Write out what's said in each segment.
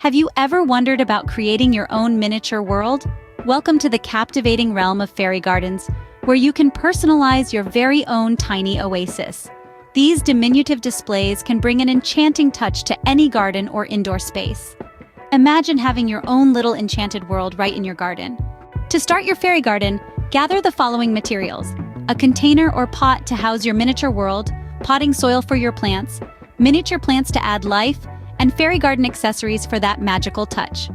Have you ever wondered about creating your own miniature world? Welcome to the captivating realm of fairy gardens, where you can personalize your very own tiny oasis. These diminutive displays can bring an enchanting touch to any garden or indoor space. Imagine having your own little enchanted world right in your garden. To start your fairy garden, gather the following materials: a container or pot to house your miniature world, potting soil for your plants, miniature plants to add life, and fairy garden accessories for that magical touch.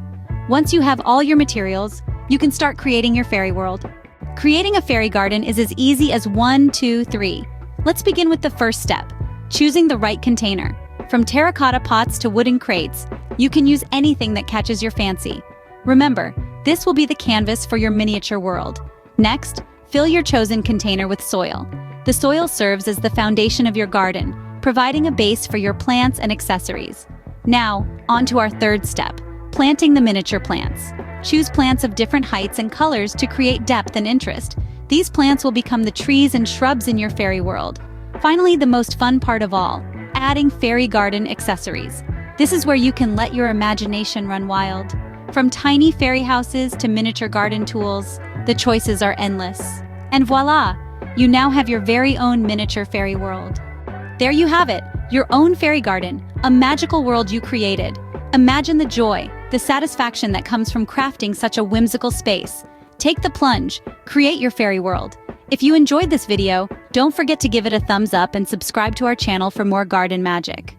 Once you have all your materials, you can start creating your fairy world. Creating a fairy garden is as easy as 1, 2, 3. Let's begin with the first step, choosing the right container. From terracotta pots to wooden crates, you can use anything that catches your fancy. Remember, this will be the canvas for your miniature world. Next, fill your chosen container with soil. The soil serves as the foundation of your garden, providing a base for your plants and accessories. Now, on to our third step, planting the miniature plants. Choose plants of different heights and colors to create depth and interest. These plants will become the trees and shrubs in your fairy world. Finally, the most fun part of all, adding fairy garden accessories. This is where you can let your imagination run wild. From tiny fairy houses to miniature garden tools, the choices are endless. And voila! You now have your very own miniature fairy world. There you have it, your own fairy garden, a magical world you created. Imagine the joy, the satisfaction that comes from crafting such a whimsical space. Take the plunge, create your fairy world. If you enjoyed this video, don't forget to give it a thumbs up and subscribe to our channel for more garden magic.